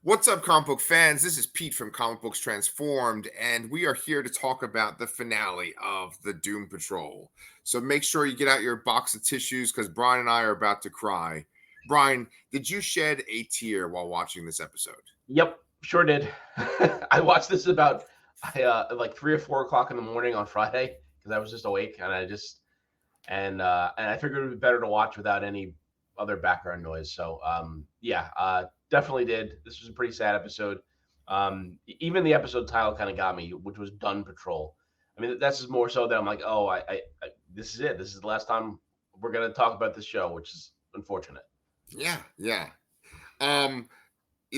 What's up, comic book fans? This is Pete from Comic Books Transformed, and we are here to talk about the finale of the Doom Patrol. So make sure you get out your box of tissues because Brian and I are about to cry. Brian, did you shed a tear while watching this episode? Yep, sure did. I watched this about like 3 or 4 o'clock in the morning on Friday because I was just awake and I figured it would be better to watch without any other background noise. So definitely did. This was a pretty sad episode. Even the episode title kind of got me, which was Dun Patrol. I mean, that's just more so that I'm like, oh, I this is it. This is the last time we're gonna talk about this show, which is unfortunate. Yeah. Um,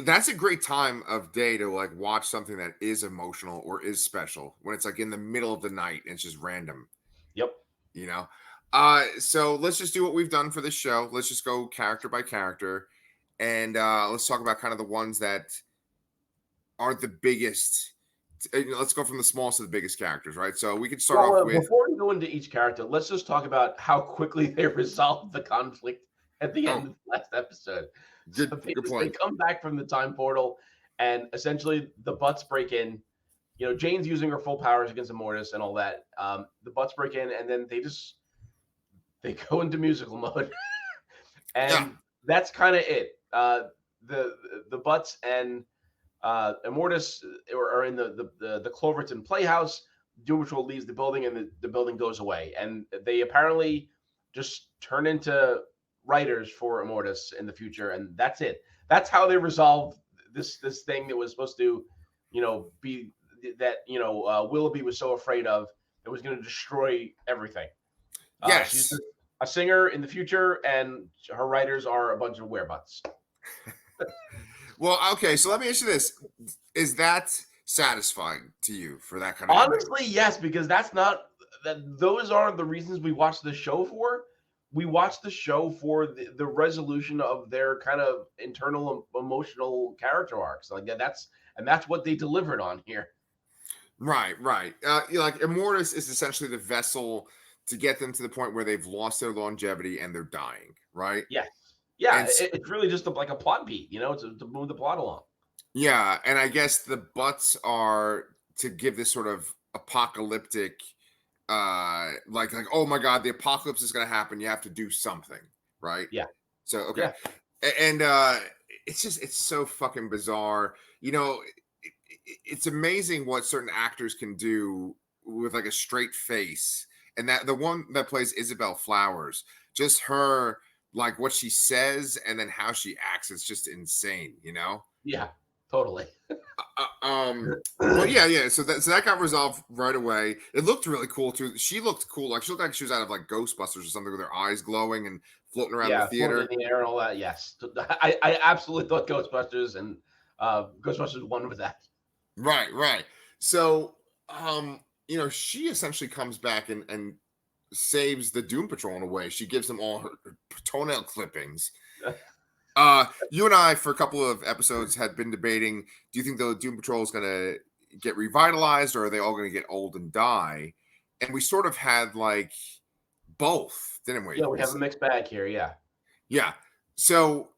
that's a great time of day to like watch something that is emotional or is special when it's like in the middle of the night and it's just random, Yep. you know. So let's just do what we've done for this show. Let's just go character by character, and let's talk about kind of the ones that aren't the biggest. Let's go from the smallest to the biggest characters, right? So we could start off with. Before we go into each character, let's just talk about how quickly they resolved the conflict at the end of the last episode. Good, So good point. they come back from the time portal, and essentially the Butts break in. You know, Jane's using her full powers against Immortus and all that. The Butts break in, and then they go into musical mode, and that's kind of it. The Butts and Immortus are in the Cloverton Playhouse. Doom Patrol leaves the building, and the building goes away. And they apparently just turn into writers for Immortus in the future, and that's it. That's how they resolved this thing that was supposed to, be that Willoughby was so afraid of. It was going to destroy everything. Yes. She's a singer in the future, and her writers are a bunch of werebutts. Well, okay, so let me ask you this. Is that satisfying to you for that kind of Honestly, yes, because those aren't the reasons we watch the show for. We watch the show for the resolution of their kind of internal emotional character arcs. Like that's what they delivered on here. Right. Like Immortus is essentially the vessel to get them to the point where they've lost their longevity and they're dying, right? Yes. Yeah, And it's really just like a plot beat, to move the plot along. yeah, and I guess the Butts are to give this sort of apocalyptic like oh my god, the apocalypse is going to happen, you have to do something, right? Yeah. So okay. Yeah. And it's so fucking bizarre. It's amazing what certain actors can do with like a straight face. And that the one that plays Isabel Flowers, just her, like what she says and then how she acts, it's just insane, Yeah, totally. But yeah. So that got resolved right away. It looked really cool too. She looked cool, like she looked like she was out of like Ghostbusters or something, with her eyes glowing and floating around the theater, floating in the air and all that. Yes, I absolutely thought Ghostbusters, and Ghostbusters 1 was that. Right. So she essentially comes back and saves the Doom Patrol in a way. She gives them all her toenail clippings. You and I, for a couple of episodes, had been debating, do you think the Doom Patrol is going to get revitalized, or are they all going to get old and die? And we sort of had like both, didn't we? Yeah, we have a mixed bag here. Yeah. So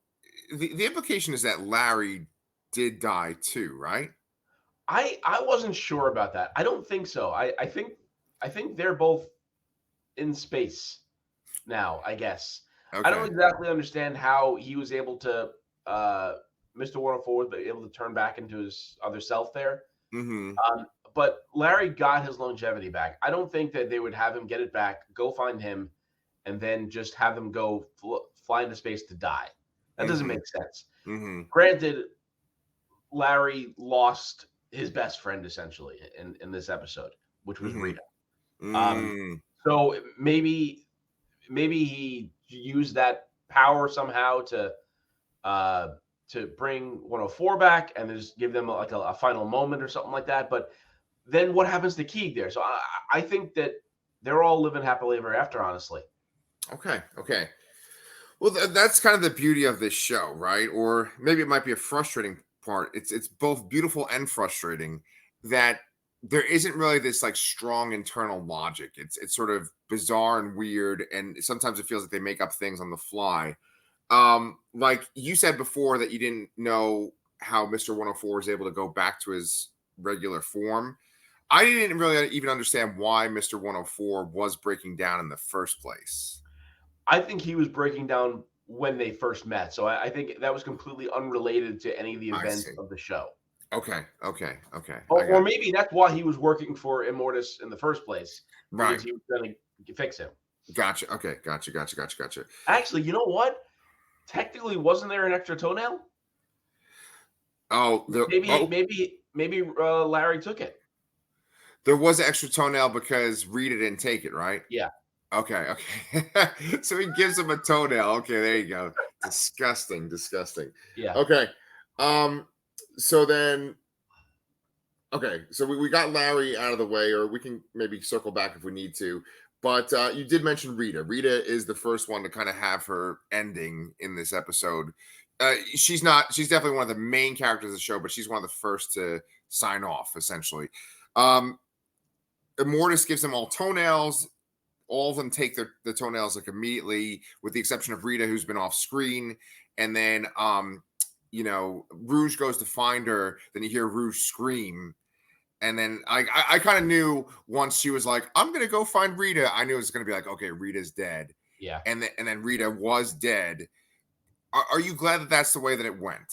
the implication is that Larry did die too, right? I wasn't sure about that. I don't think so. I think they're both in space now, I guess. Okay. I don't exactly understand how he was able to Mr. 104 was able to turn back into his other self there. Mm-hmm. But Larry got his longevity back. I don't think that they would have him get it back, go find him, and then just have him go fly into space to die. That doesn't make sense. Mm-hmm. Granted, Larry lost his best friend essentially in this episode, which was Rita. So maybe he used that power somehow to bring 104 back and just give them like a final moment or something like that. But then what happens to Keeg there? So I think that they're all living happily ever after, honestly. Okay. Well, that's kind of the beauty of this show, right? Or maybe it might be a frustrating part. It's both beautiful and frustrating that there isn't really this like strong internal logic. It's sort of bizarre and weird, and sometimes it feels like they make up things on the fly. Like you said before that you didn't know how Mr. 104 is able to go back to his regular form. I didn't really even understand why Mr. 104 was breaking down in the first place. I think he was breaking down when they first met. So I think that was completely unrelated to any of the I events see. of the show. Okay. I Or got you. maybe that's why he was working for Immortus in the first place, because Right. he was going to fix him. Gotcha. Okay. Gotcha. Actually, you know what? Technically, wasn't there an extra toenail? Oh, Maybe Larry took it. there was an extra toenail because Rita didn't take it, right? Yeah. Okay. So he gives him a toenail. Okay, there you go. Disgusting. Yeah. Okay. Um, so then okay, so we got Larry out of the way, or we can maybe circle back if we need to. But you did mention Rita. Rita is the first one to kind of have her ending in this episode. She's not. She's definitely one of the main characters of the show, but she's one of the first to sign off. Essentially, um, Immortus gives them all toenails. All of them take the toenails like immediately, with the exception of Rita, who's been off screen. And then, Rouge goes to find her. Then you hear Rouge scream. And then I kind of knew once she was like, I'm gonna go find Rita. I knew it was gonna be like, okay, Rita's dead. Yeah. And then Rita was dead. Are you glad that that's the way that it went?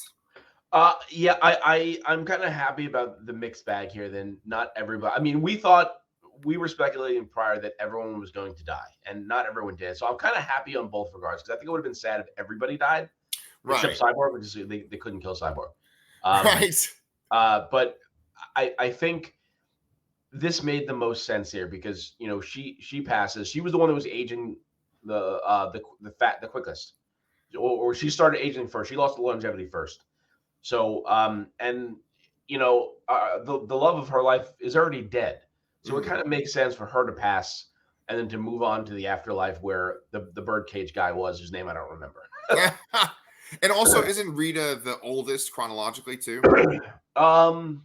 Yeah, I'm kind of happy about the mixed bag here. Then not everybody. I mean, we were speculating prior that everyone was going to die, and not everyone did. So I'm kind of happy on both regards, because I think it would have been sad if everybody died, except Right. Cyborg, because they couldn't kill Cyborg. Right. But I think this made the most sense here, because she passes. She was the one that was aging the quickest, or she started aging first. She lost the longevity first. So and the love of her life is already dead. So it kind of makes sense for her to pass and then to move on to the afterlife where the birdcage guy was, whose name I don't remember. And also, isn't Rita the oldest chronologically too? Oh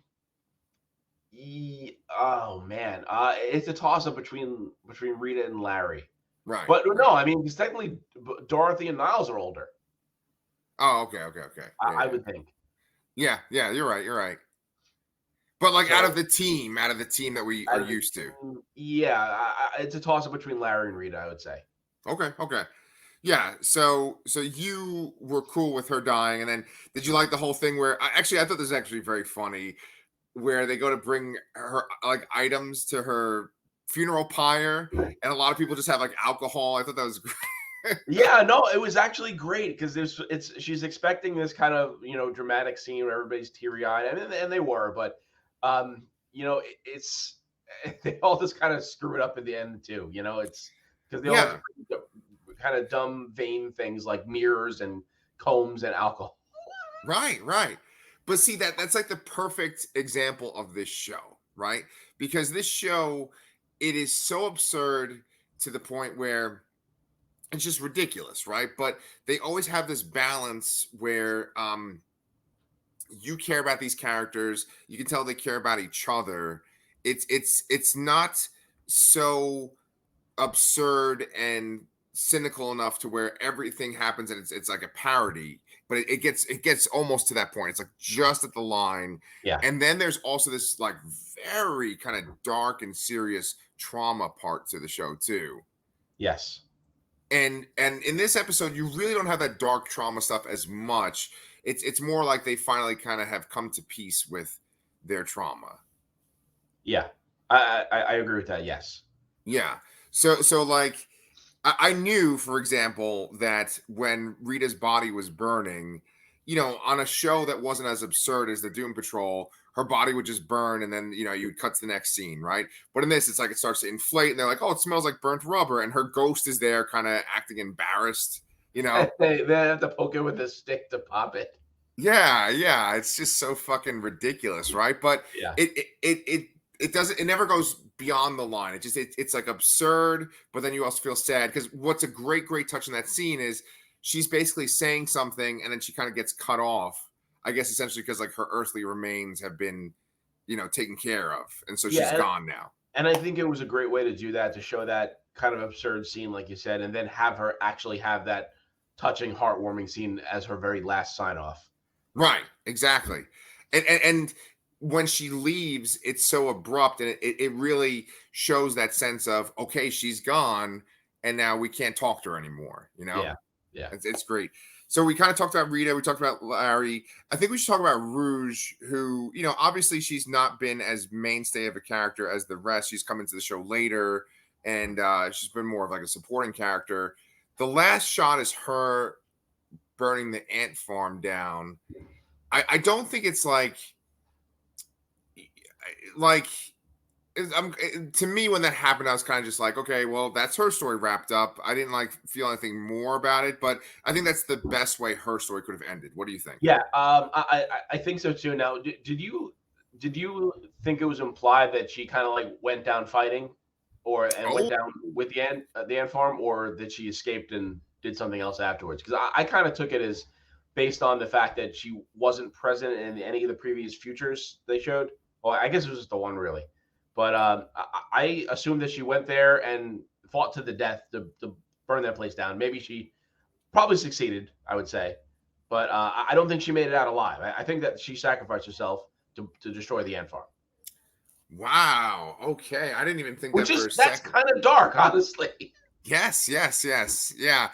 man, it's a toss up between Rita and Larry. Right. But no, I mean, because technically Dorothy and Niles are older. Oh, okay. I would think. Yeah, you're right. But like So, out of the team that we are used to. Yeah, it's a toss up between Larry and Rita, I would say. Okay. Yeah, so you were cool with her dying, and then did you like the whole thing where I thought this was actually very funny, where they go to bring her like items to her funeral pyre, and a lot of people just have like alcohol. I thought that was great. Yeah, no, it was actually great, because she's expecting this kind of dramatic scene where everybody's teary eyed, and they were, but it's they all just kind of screw it up at the end too. It's because they all kind of dumb, vain things like mirrors and combs and alcohol. Right. But see, that's like the perfect example of this show, right? Because this show, it is so absurd to the point where it's just ridiculous, right? But they always have this balance where you care about these characters, you can tell they care about each other. It's not so absurd and cynical enough to where everything happens and it's like a parody, but it gets almost to that point. It's like just at the line. Yeah. And then there's also this like very kind of dark and serious trauma part to the show too. Yes. And in this episode, you really don't have that dark trauma stuff as much. It's more like they finally kind of have come to peace with their trauma. Yeah, I agree with that. Yes. Yeah. So like I knew, for example, that when Rita's body was burning, on a show that wasn't as absurd as the Doom Patrol, her body would just burn and then, you would cut to the next scene, right? But in this, it's like it starts to inflate and they're like, oh, it smells like burnt rubber. And her ghost is there kind of acting embarrassed, They have to poke it with a stick to pop it. Yeah. It's just so fucking ridiculous, right? But Yeah. It doesn't, it never goes beyond the line. It's like absurd, but then you also feel sad, because what's a great touch in that scene is she's basically saying something and then she kind of gets cut off, I guess essentially because like her earthly remains have been taken care of, and so she's gone now. And I think it was a great way to do that, to show that kind of absurd scene like you said, and then have her actually have that touching, heartwarming scene as her very last sign off. Right, exactly. And when she leaves, it's so abrupt, and it really shows that sense of, okay, she's gone, and now we can't talk to her anymore. Yeah, yeah, It's great. So we kind of talked about Rita, we talked about Larry. I think we should talk about Rouge, who, obviously she's not been as mainstay of a character as the rest. She's come into the show later, and she's been more of like a supporting character. The last shot is her burning the ant farm down. I don't think it's like to me, when that happened, I was kind of just like, okay, well, that's her story wrapped up. I didn't feel anything more about it, but I think that's the best way her story could have ended. What do you think? yeah. I think so too. Now, did you think it was implied that she kind of like went down fighting, and went Oh, down with the ant farm, or that she escaped and did something else afterwards? Because I kind of took it as based on the fact that she wasn't present in any of the previous futures they showed. Well, I guess it was just the one really, but I assumed that she went there and fought to the death to burn that place down. Maybe she probably succeeded, I would say, but I don't think she made it out alive. I think that she sacrificed herself to destroy the ant farm, wow. Okay. I didn't even think which that for is a that's second. kind of dark, honestly. Yes, yes, yes. Yeah.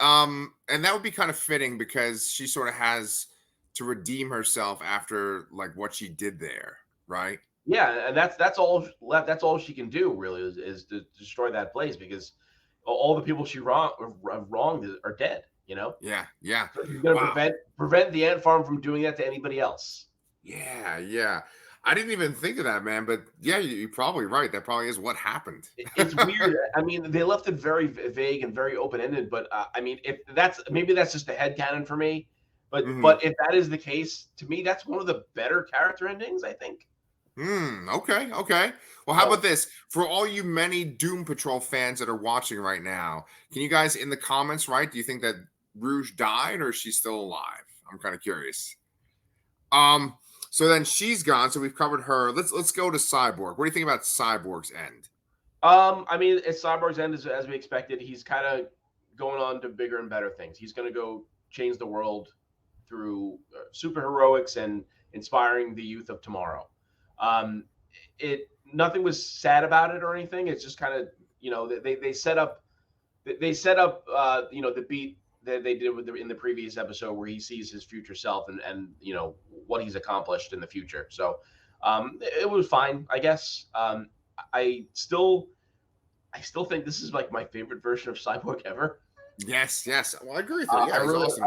And that would be kind of fitting because she sort of has to redeem herself after like what she did there, right? Yeah, and that's all she can do really is to destroy that place because all the people she wronged are dead. Yeah, yeah. So she's gonna Wow. prevent the ant farm from doing that to anybody else. Yeah, yeah. I didn't even think of that, man. But yeah, you're probably right. That probably is what happened. It's weird. I mean, they left it very vague and very open ended. But I mean, if that's just a headcanon for me. But Hmm. but if that is the case, to me, that's one of the better character endings. I think. Okay, okay. Well, how about So this? For all you many Doom Patrol fans that are watching right now, can you guys in the comments write? Do you think that Rouge died or is she still alive? I'm kind of curious. Um, so then she's gone. So we've covered her. Let's go to Cyborg. What do you think about Cyborg's end? I mean, it's Cyborg's end as we expected. He's kind of going on to bigger and better things. He's going to go change the world through superheroics and inspiring the youth of tomorrow. Um, it Nothing was sad about it or anything. It's just kind of they set up the beat that they did in the previous episode where he sees his future self and what he's accomplished in the future. So it was fine, I guess. I still I still think this is like my favorite version of Cyborg ever. Yes, yes. Well, I agree with you. I Yeah, he's really awesome.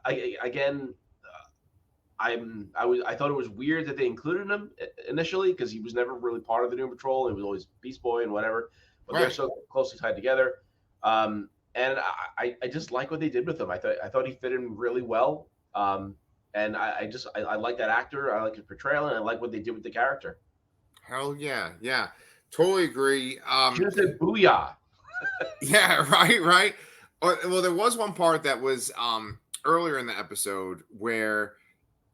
I again I thought it was weird that they included him initially because he was never really part of the Doom Patrol. He was always Beast Boy and whatever, but they're Right. so closely tied together. And I just like what they did with him. I thought he fit in really well. And I like that actor. I like his portrayal, and I like what they did with the character. Hell yeah, yeah. Totally agree. Should have said "booyah." Yeah, right, right. Well, there was one part that was earlier in the episode where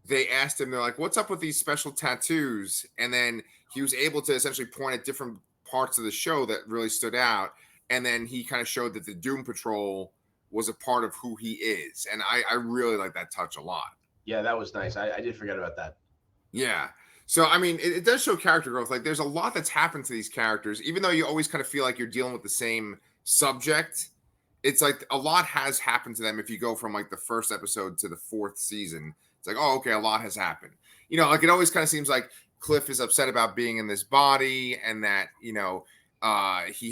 they asked him, they're like, "What's up with these special tattoos?" And then he was able to essentially point at different parts of the show that really stood out. And then he kind of showed that the Doom Patrol was a part of who he is, and I really like that touch a lot. Yeah, that was nice. I did forget about that. Yeah. So I mean, it does show character growth. Like, there's a lot that's happened to these characters, even though you always kind of feel like you're dealing with the same subject. It's like a lot has happened to them. If you go from like the first episode to the fourth season, it's like, oh, okay, a lot has happened. Like it always kind of seems like Cliff is upset about being in this body, and that he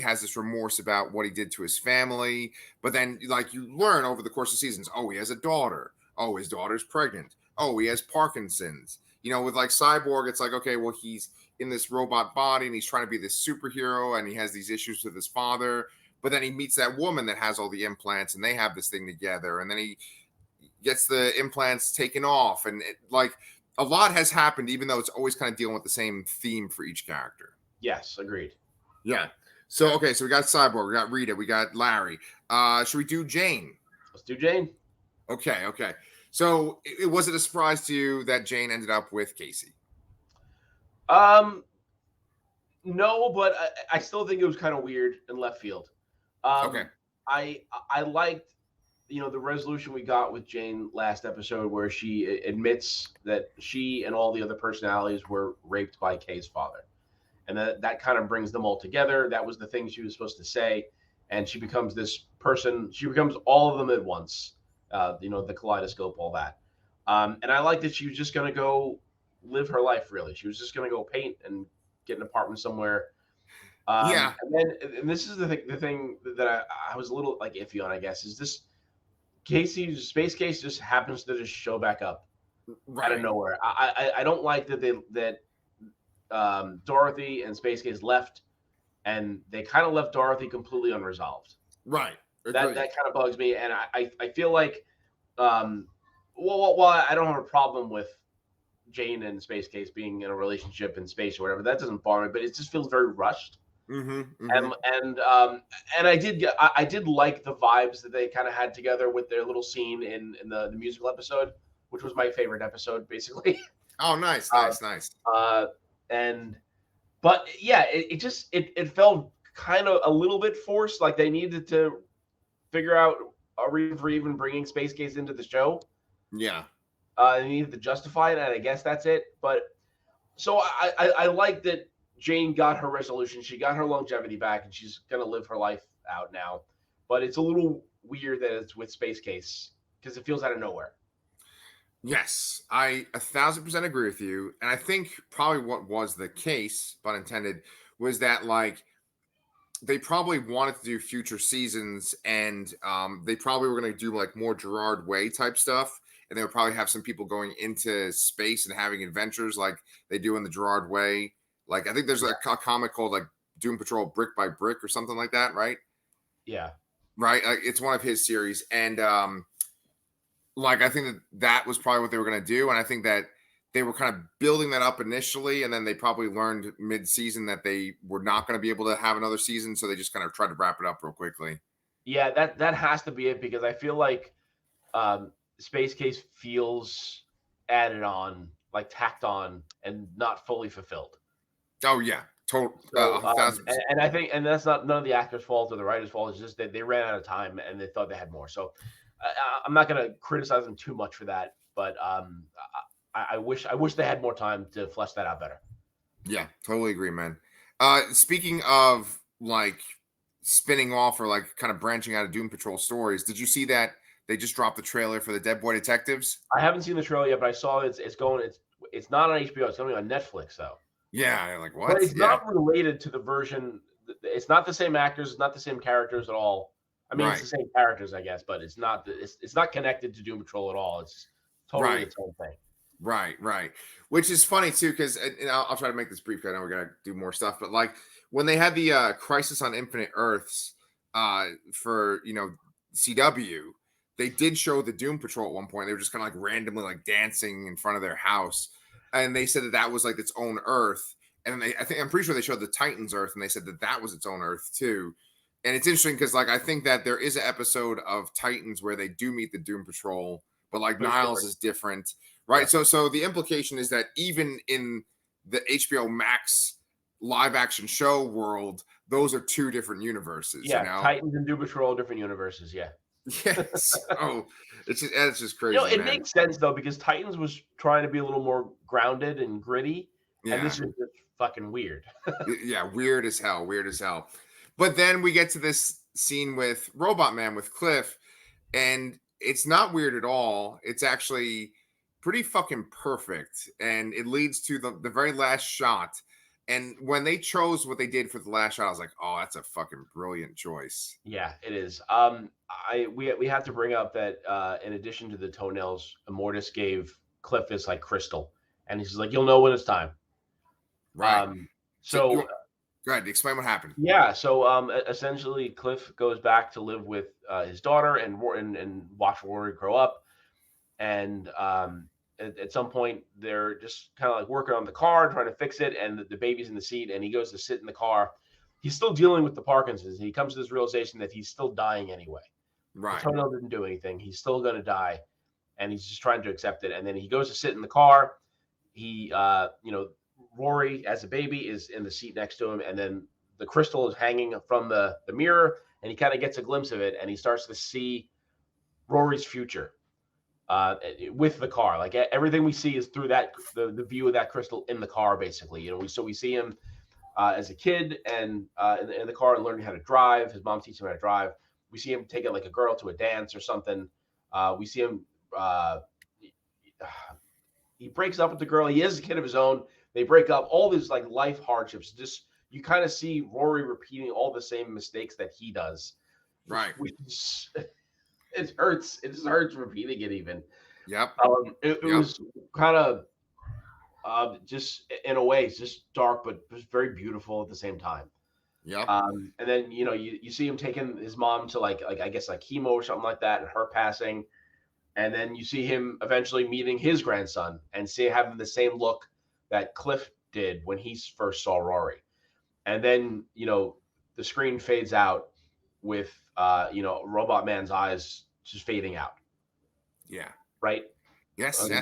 has this remorse about what he did to his family. But then, like, you learn over the course of seasons, oh, he has a daughter. Oh, his daughter's pregnant. Oh, he has Parkinson's. With like Cyborg, it's like, okay, well, he's in this robot body and he's trying to be this superhero and he has these issues with his father. But then he meets that woman that has all the implants and they have this thing together. And then he gets the implants taken off. And like a lot has happened, even though it's always kind of dealing with the same theme for each character. Yes, agreed. Yeah. So, okay, so we got Cyborg, we got Rita, we got Larry. Should we do Jane? Let's do Jane. Okay, okay. So, was it a surprise to you that Jane ended up with Casey? No, but I still think it was kind of weird in left field. Okay. I liked the resolution we got with Jane last episode, where she admits that she and all the other personalities were raped by Kay's father, and that kind of brings them all together. That was the thing she was supposed to say, and she becomes this person. She becomes all of them at once. The kaleidoscope, all that. And I like that she was just going to go live her life. Really, she was just going to go paint and get an apartment somewhere. Yeah. And this is the thing that I was a little like iffy on, I guess, is this Casey's Space Case just happens to just show back up out of Right. nowhere. I don't like that Dorothy and Space Case left, and they kind of left Dorothy completely unresolved. Right. That Agreed. kind of bugs me, and I feel like, while I don't have a problem with Jane and Space Case being in a relationship in space or whatever, that doesn't bother me, but it just feels very rushed. Mm-hmm. And Mm-hmm. and I did like the vibes that they kind of had together with their little scene in the musical episode, which was my favorite episode, basically. Oh, nice, Uh, nice, nice. and But yeah, it felt kind of a little bit forced. Like they needed to figure out a reason for even bringing Space Case into the show. Yeah. They needed to justify it, and I guess that's it. But so I like that Jane got her resolution. She got her longevity back, and she's gonna live her life out now. But it's a little weird that it's with Space Case because it feels out of nowhere. Yes, I 1,000% agree with you. And I think probably what was the case, pun intended, was that like they probably wanted to do future seasons and they probably were going to do like more Gerard Way type stuff. And they would probably have some people going into space and having adventures like they do in the Gerard Way. Like I think there's a comic called like Doom Patrol Brick by Brick or something like that, right? Yeah. Right. Like it's one of his series. And like I think that was probably what they were going to do, and I think that they were kind of building that up initially, and then they probably learned mid-season that they were not going to be able to have another season, so they just kind of tried to wrap it up real quickly. Yeah, that has to be it because I feel like Space Case feels added on, like tacked on, and not fully fulfilled. Oh yeah, total, So, 1,000%. and I think, and that's not none of the actors' fault or the writers' fault. It's just that they ran out of time and they thought they had more. So, I'm not going to criticize them too much for that, but I wish they had more time to flesh that out better. Yeah, totally agree, man. Speaking of like spinning off or like kind of branching out of Doom Patrol stories, did you see that they just dropped the trailer for the Dead Boy Detectives? I haven't seen the trailer yet, but I saw it's not on HBO. It's going on Netflix though. Yeah, like what? But it's Yeah, not related to the version. It's not the same actors. It's not the same characters at all. I mean, it's right, the same characters, I guess, but it's not. It's not connected to Doom Patrol at all. It's totally right. its own thing. Right. Which is funny too, because I'll try to make this brief. Because I know we're gonna do more stuff, but like when they had the Crisis on Infinite Earths for CW, they did show the Doom Patrol at one point. They were just kind of like randomly like dancing in front of their house, and they said that was like its own Earth. And then I'm pretty sure they showed the Titans Earth, and they said that was its own Earth too. And it's interesting because like I think that there is an episode of Titans where they do meet the Doom Patrol, but like But it's Niles different. is different. Right. Yeah. So the implication is that even in the HBO Max live action show world, those are two different universes, Yeah, Titans and Doom Patrol, different universes. Yeah. Yes. Oh, it's just crazy, It man. makes sense though because Titans was trying to be a little more grounded and gritty, and this Yeah. is just fucking weird. Yeah, weird as hell. Weird as hell. But then we get to this scene with Robot Man with Cliff, and it's not weird at all. It's actually pretty fucking perfect. And it leads to the very last shot. And when they chose what they did for the last shot, I was like, oh, that's a fucking brilliant choice. Yeah, it is. We have to bring up that in addition to the toenails, Immortus gave Cliff this like crystal, and he's like, "You'll know when it's time." Right. So So go ahead, explain what happened. yeah, so essentially, Cliff goes back to live with his daughter and watch Rory grow up, and at some point they're just kind of like working on the car, trying to fix it, and the baby's in the seat, and he goes to sit in the car. He's still dealing with the Parkinson's. He comes to this realization that he's still dying anyway. Right. The toenail didn't do anything. He's still going to die, and he's just trying to accept it. And then he goes to sit in the car. He, Rory, as a baby, is in the seat next to him, and then the crystal is hanging from the mirror, and he kind of gets a glimpse of it, and he starts to see Rory's future with the car. Like everything we see is through that the view of that crystal in the car, basically. You know, we see him as a kid and in the car and learning how to drive. His mom teaches him how to drive. We see him taking like a girl to a dance or something. We see him. He breaks up with the girl. He is a kid of his own. They break up. All these like life hardships. Just you kind of see Rory repeating all the same mistakes that he does. Right. Which it hurts. It just hurts repeating it even. Yep. It was kind of just in a way, it's just dark, but it was very beautiful at the same time. Yep. And then you see him taking his mom to like I guess like chemo or something like that, and her passing. And then you see him eventually meeting his grandson and having the same look that Cliff did when he first saw Rory. And then, the screen fades out with, Robot Man's eyes just fading out. Yeah. Right? Yes. And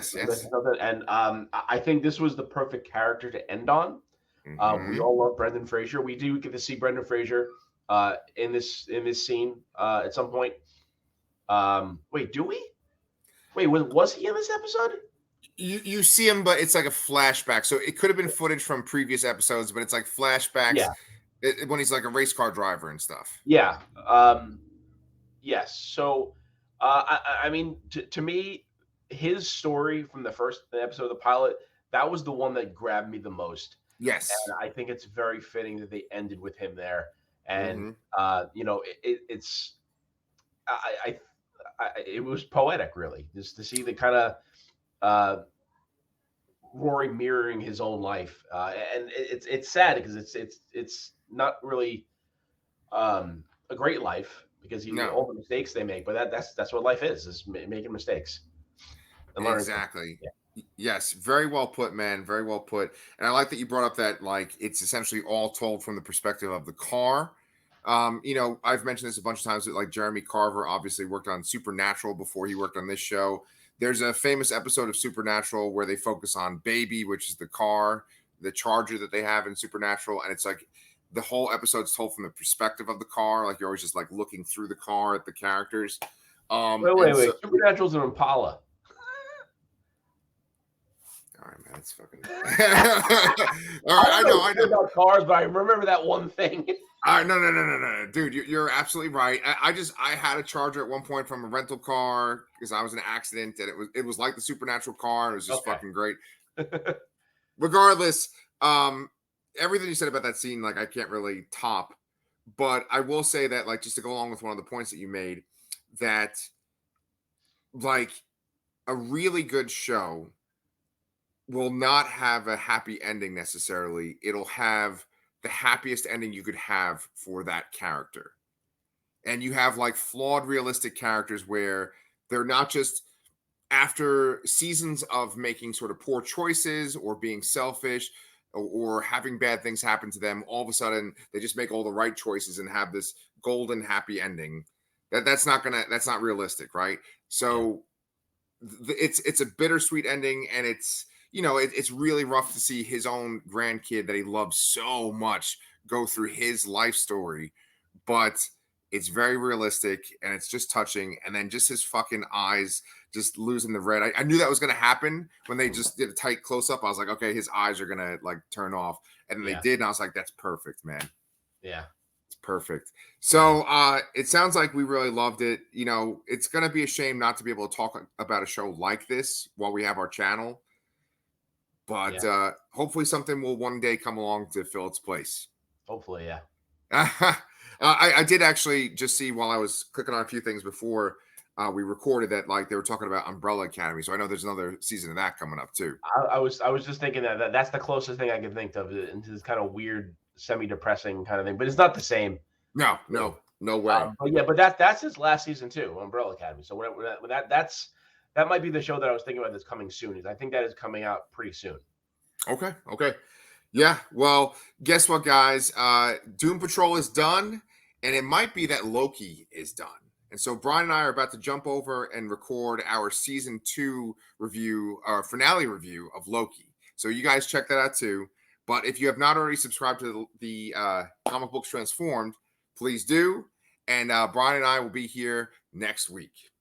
I think this was the perfect character to end on. Mm-hmm. We all love Brendan Fraser. We do get to see Brendan Fraser in this scene at some point. Wait, do we? Wait, was he in this episode? You see him, but it's like a flashback. So it could have been footage from previous episodes, but it's like flashbacks when he's like a race car driver and stuff. Yeah. Yes. So, I mean, to me, his story from the first episode of the pilot, that was the one that grabbed me the most. Yes. And I think it's very fitting that they ended with him there. And, it's, it was poetic, really, just to see the kind of Rory mirroring his own life, and it's sad because it's not really a great life because all the mistakes they make, but that's what life is making mistakes and learning. Exactly. Yes, very well put, man. Very well put. And I like that you brought up that like it's essentially all told from the perspective of the car. I've mentioned this a bunch of times that like Jeremy Carver obviously worked on Supernatural before he worked on this show. There's a famous episode of Supernatural where they focus on Baby, which is the car, the Charger that they have in Supernatural. And it's like the whole episode's told from the perspective of the car. Like you're always just like looking through the car at the characters. Wait. Supernatural's an Impala. All right, man, it's fucking. All right, I know about cars, but I remember that one thing. All right, no, dude, you're absolutely right. I had a Charger at one point from a rental car because I was in an accident, and it was like the Supernatural car. And it was just fucking great. Regardless, everything you said about that scene, like I can't really top, but I will say that, like, just to go along with one of the points that you made, that like a really good show will not have a happy ending necessarily. It'll have the happiest ending you could have for that character. And you have like flawed, realistic characters where they're not just after seasons of making sort of poor choices or being selfish or having bad things happen to them, all of a sudden they just make all the right choices and have this golden happy ending. That's not realistic, right? So it's a bittersweet ending, and it's it's really rough to see his own grandkid that he loves so much go through his life story, but it's very realistic and it's just touching. And then just his fucking eyes just losing the red. I knew that was going to happen when they just did a tight close up. I was like, okay, his eyes are going to like turn off. And then they did. And I was like, that's perfect, man. Yeah. It's perfect. So it sounds like we really loved it. It's going to be a shame not to be able to talk about a show like this while we have our channel. But hopefully something will one day come along to fill its place. Hopefully, yeah. I did actually just see while I was clicking on a few things before we recorded that like they were talking about Umbrella Academy. So I know there's another season of that coming up too. I was just thinking that's the closest thing I can think of into this kind of weird, semi-depressing kind of thing. But it's not the same. No way. But that's his last season too, Umbrella Academy. So that might be the show that I was thinking about that's coming soon. I think that is coming out pretty soon. Okay. Yeah. Well, guess what, guys? Doom Patrol is done, and it might be that Loki is done. And so Brian and I are about to jump over and record our season 2 review, our finale review of Loki. So you guys check that out too. But if you have not already subscribed to the Comic Books Transformed, please do. And Brian and I will be here next week.